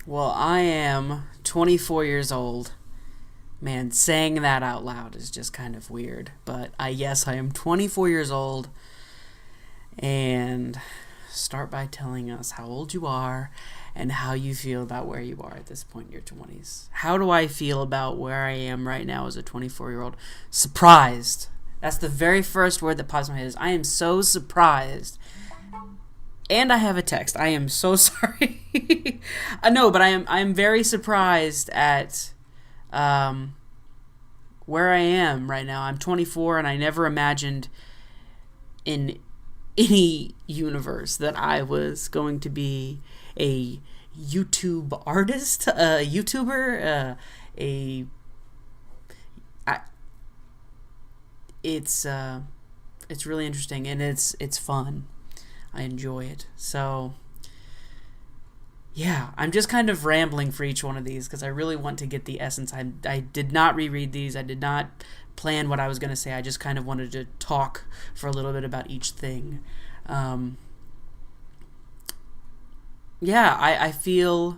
Well, I am 24 years old. Man, saying that out loud is just kind of weird. But yes, I am 24 years old. And start by telling us how old you are and how you feel about where you are at this point in your 20s. How do I feel about where I am right now as a 24-year-old? Surprised. That's the very first word that pops in my head is I am so surprised. And I have a text. I am so sorry. No, but I am very surprised at where I am right now. I'm 24 and I never imagined in any universe that I was going to be a YouTube artist, a YouTuber, a I, it's really interesting and it's fun. I enjoy it. So yeah, I'm just kind of rambling for each one of these because I really want to get the essence. I did not reread these. I did not plan what I was going to say. I just kind of wanted to talk for a little bit about each thing. Yeah, I feel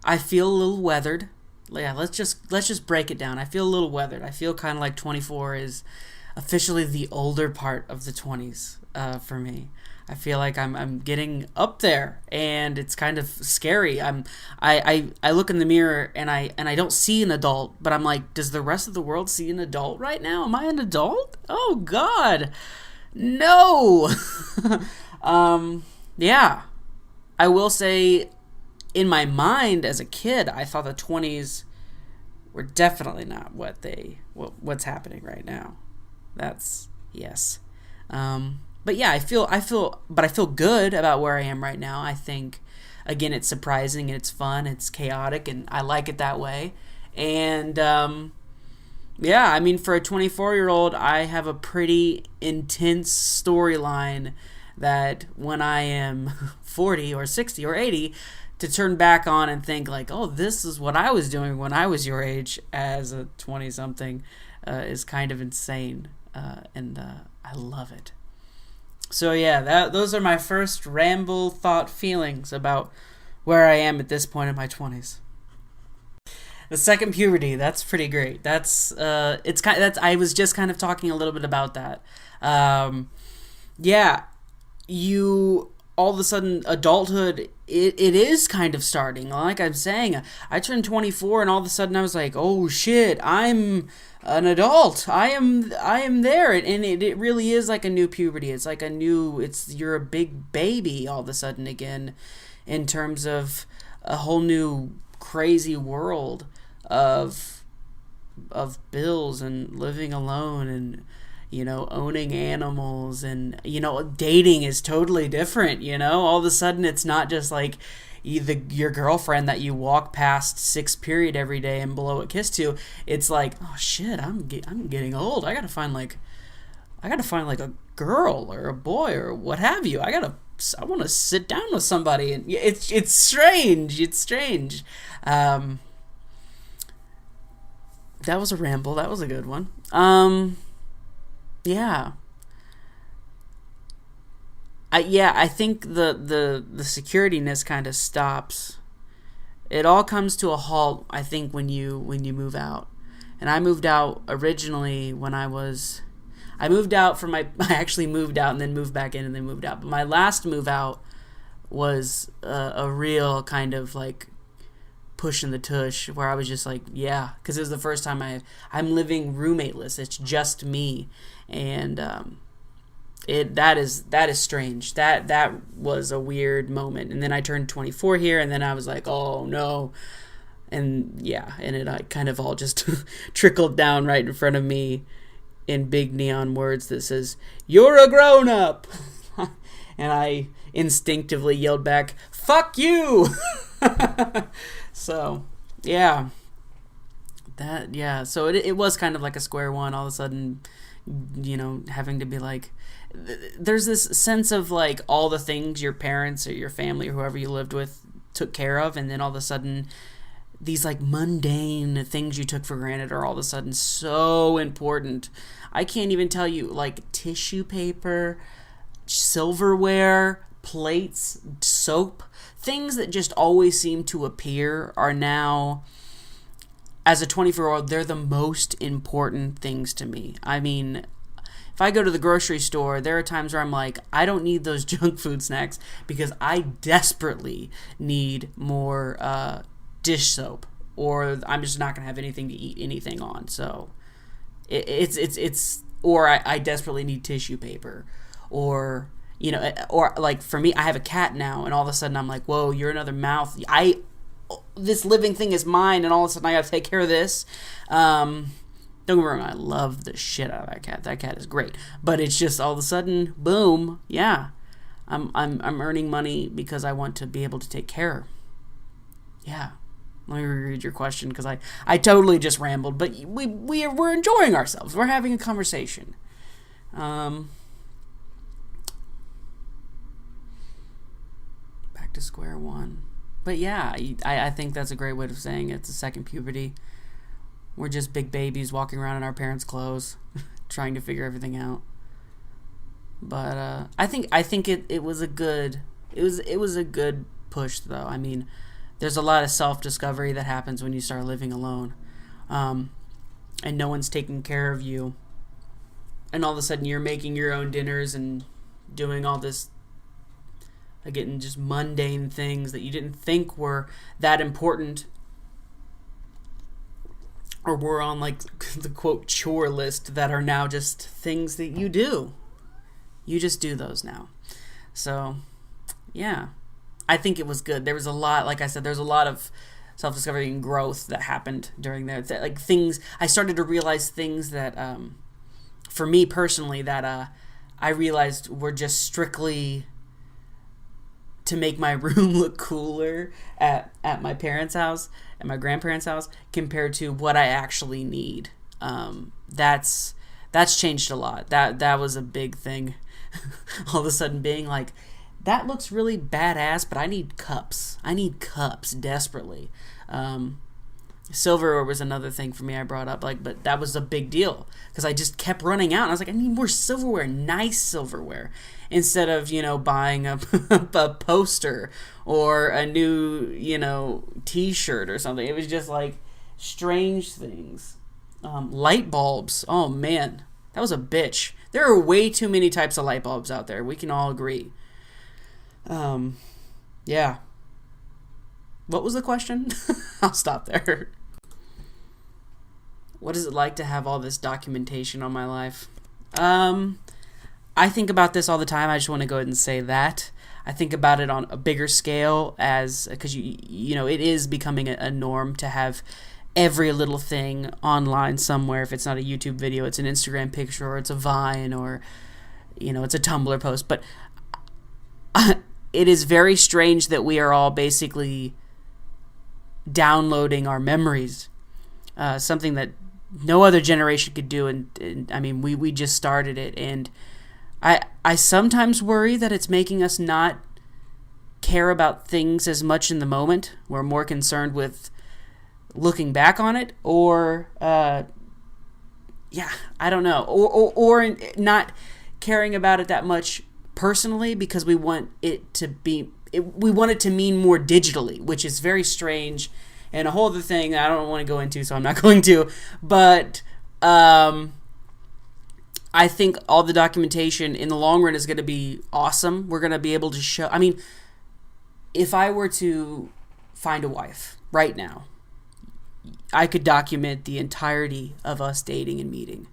a little weathered. Yeah, let's just break it down. I feel a little weathered. I feel kind of like 24 is officially the older part of the 20s for me. I feel like I'm getting up there, and it's kind of scary. I look in the mirror and I don't see an adult, but I'm like, does the rest of the world see an adult right now? Am I an adult? Oh God, no. Yeah, I will say, in my mind as a kid, I thought the 20s were definitely not what's happening right now. That's yes. But yeah, I feel good about where I am right now. I think, again, it's surprising and it's fun, it's chaotic, and I like it that way. And yeah, I mean, for a 24-year-old, I have a pretty intense storyline that when I am 40 or 60 or 80, to turn back on and think like, oh, this is what I was doing when I was your age as a 20-something is kind of insane, and I love it. So yeah, those are my first ramble thought feelings about where I am at this point in my 20s. The second puberty, that's pretty great. That's I was just kind of talking a little bit about that. Yeah, you all of a sudden adulthood it is kind of starting. Like I'm saying, I turned 24 and all of a sudden I was like, oh shit, I'm an adult. I am there, and it really is like a new puberty. It's like you're a big baby all of a sudden again, in terms of a whole new crazy world of bills and living alone and owning animals, and dating is totally different. All of a sudden it's not just like your girlfriend that you walk past sixth period every day and blow a kiss to. It's like, oh shit, I'm getting old. I gotta find like a girl or a boy or what have you. I want to sit down with somebody, and it's strange. It's strange. That was a ramble. That was a good one. Yeah. I think the securityness kind of stops. It all comes to a halt, I think, when you move out. And I moved out originally when I moved out from my I actually moved out and then moved back in and then moved out. But my last move out was a real kind of like push in the tush, where I was just like, yeah, because it was the first time I'm living roommateless. It's just me, and that is strange. That was a weird moment. And then I turned 24 here, and then I was like, oh no, and yeah, and it kind of all just trickled down right in front of me in big neon words that says, "You're a grown up," and I instinctively yelled back, "Fuck you!" So yeah, so it was kind of like a square one all of a sudden, having to be like, there's this sense of like all the things your parents or your family or whoever you lived with took care of, and then all of a sudden these like mundane things you took for granted are all of a sudden so important. I can't even tell you, like tissue paper, silverware, plates, soap, things that just always seem to appear are now, as a 24-year-old, they're the most important things to me. I mean, if I go to the grocery store, there are times where I'm like, I don't need those junk food snacks because I desperately need more dish soap, or I'm just not gonna have anything to eat anything on. So it's or I desperately need tissue paper, or or like for me, I have a cat now, and all of a sudden I'm like, whoa, you're another mouth. This living thing is mine, and all of a sudden I gotta take care of this. Don't get me wrong, I love the shit out of that cat. That cat is great. But it's just all of a sudden, boom, yeah. I'm earning money because I want to be able to take care. Yeah. Let me reread your question because I totally just rambled, but we're enjoying ourselves. We're having a conversation. Back to square one. But yeah, I think that's a great way of saying it. It's a second puberty. We're just big babies walking around in our parents' clothes, trying to figure everything out. But I think it was a good push though. I mean, there's a lot of self-discovery that happens when you start living alone, and no one's taking care of you, and all of a sudden you're making your own dinners and doing all this, again, just mundane things that you didn't think were that important, or were on like the quote chore list, that are now just things that you do. You just do those now. So, yeah. I think it was good. There was a lot, like I said, there's a lot of self-discovery and growth that happened during there. Like things, I started to realize things that, for me personally, that I realized were just strictly to make my room look cooler at my parents' house, at my grandparents' house, compared to what I actually need. That's changed a lot. That was a big thing. All of a sudden being like, that looks really badass, but I need cups. I need cups desperately. Silverware was another thing for me I brought up, but that was a big deal because I just kept running out. And I was like, I need more silverware, nice silverware, instead of buying a poster or a new T-shirt or something. It was just like strange things. Light bulbs. Oh man, that was a bitch. There are way too many types of light bulbs out there. We can all agree. Yeah. What was the question? I'll stop there. What is it like to have all this documentation on my life? I think about this all the time. I just want to go ahead and say that. I think about it on a bigger scale because it is becoming a norm to have every little thing online somewhere. If it's not a YouTube video, it's an Instagram picture, or it's a Vine, or it's a Tumblr post. But it is very strange that we are all basically downloading our memories, something that no other generation could do. And I mean, we just started it, and I sometimes worry that it's making us not care about things as much in the moment. We're more concerned with looking back on it, or I don't know, or not caring about it that much personally, because we want it to mean more digitally, which is very strange and a whole other thing I don't want to go into, so I'm not going to. But I think all the documentation in the long run is going to be awesome. We're going to be able to show. I mean, if I were to find a wife right now, I could document the entirety of us dating and meeting.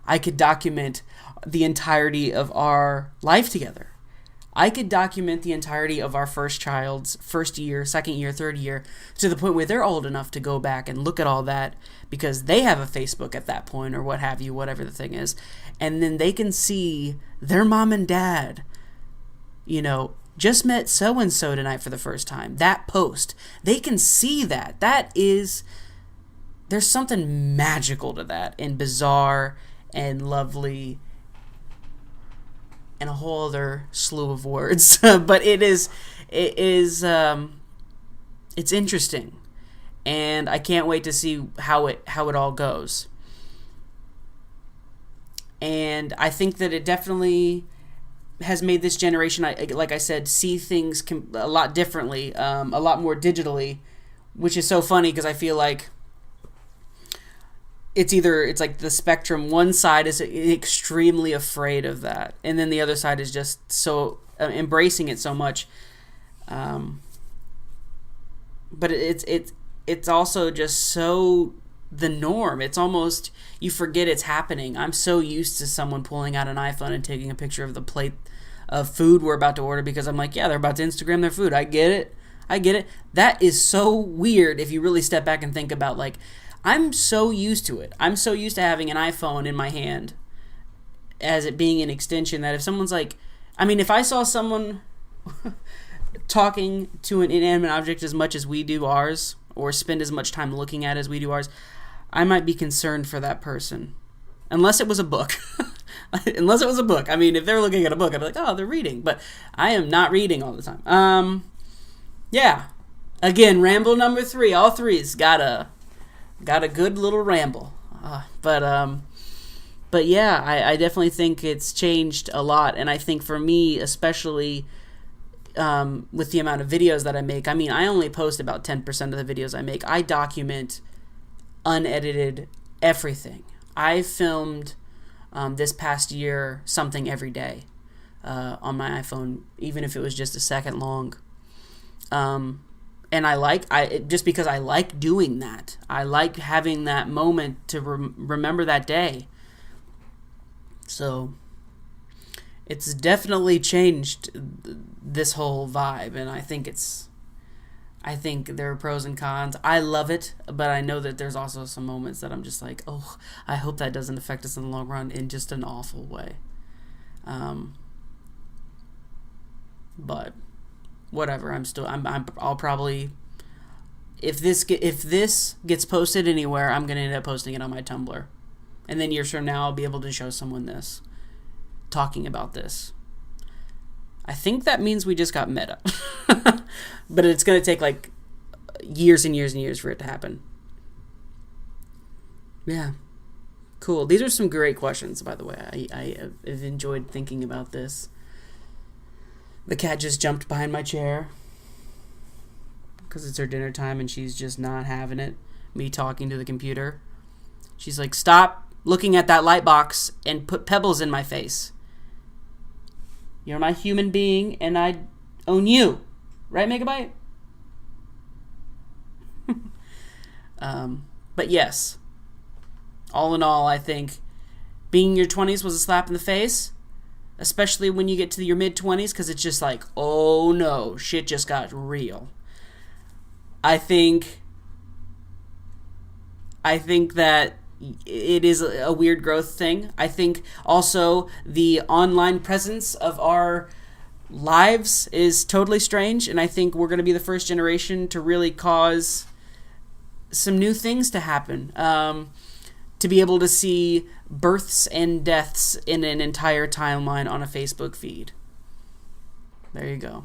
I could document the entirety of our life together. I could document the entirety of our first child's first year, second year, third year, to the point where they're old enough to go back and look at all that because they have a Facebook at that point, or what have you, whatever the thing is. And then they can see their mom and dad, just met so-and-so tonight for the first time. That post. They can see that. There's something magical to that, and bizarre and lovely and a whole other slew of words. But it's interesting, and I can't wait to see how it all goes. And I think that it definitely has made this generation, like I said, see things a lot differently, a lot more digitally, which is so funny because I feel like it's like the spectrum. One side is extremely afraid of that, and then the other side is just so embracing it so much. But it's also just so the norm. It's almost, you forget it's happening. I'm so used to someone pulling out an iPhone and taking a picture of the plate of food we're about to order because I'm like, yeah, they're about to Instagram their food. I get it. That is so weird if you really step back and think about, like, I'm so used to it. I'm so used to having an iPhone in my hand as it being an extension that if someone's like, I mean, if I saw someone talking to an inanimate object as much as we do ours, or spend as much time looking at as we do ours, I might be concerned for that person. Unless it was a book. I mean, if they're looking at a book, I'd be like, oh, they're reading. But I am not reading all the time. Yeah. Again, ramble number 3. All threes got a good little ramble. But yeah, I definitely think it's changed a lot. And I think for me, especially with the amount of videos that I make, I mean, I only post about 10% of the videos I make. I document unedited everything. I filmed this past year something every day on my iPhone, even if it was just a second long. And just because I like doing that. I like having that moment to remember that day. So it's definitely changed this whole vibe, and I think there are pros and cons. I love it, but I know that there's also some moments that I'm just like, oh, I hope that doesn't affect us in the long run in just an awful way. But whatever, I'll probably, if this gets posted anywhere, I'm gonna end up posting it on my Tumblr, and then years from now I'll be able to show someone this, talking about this. I think that means we just got meta. But it's going to take like years and years and years for it to happen. Yeah. Cool. These are some great questions, by the way. I have enjoyed thinking about this. The cat just jumped behind my chair because it's her dinner time and she's just not having it. Me talking to the computer. She's like, stop looking at that light box and put pebbles in my face. You're my human being, and I own you. Right, Megabyte? But yes. All in all, I think being in your 20s was a slap in the face. Especially when you get to your mid-20s, because it's just like, oh no, shit just got real. I think that it is a weird growth thing. I think also the online presence of our lives is totally strange, and I think we're going to be the first generation to really cause some new things to happen. To be able to see births and deaths in an entire timeline on a Facebook feed. There you go.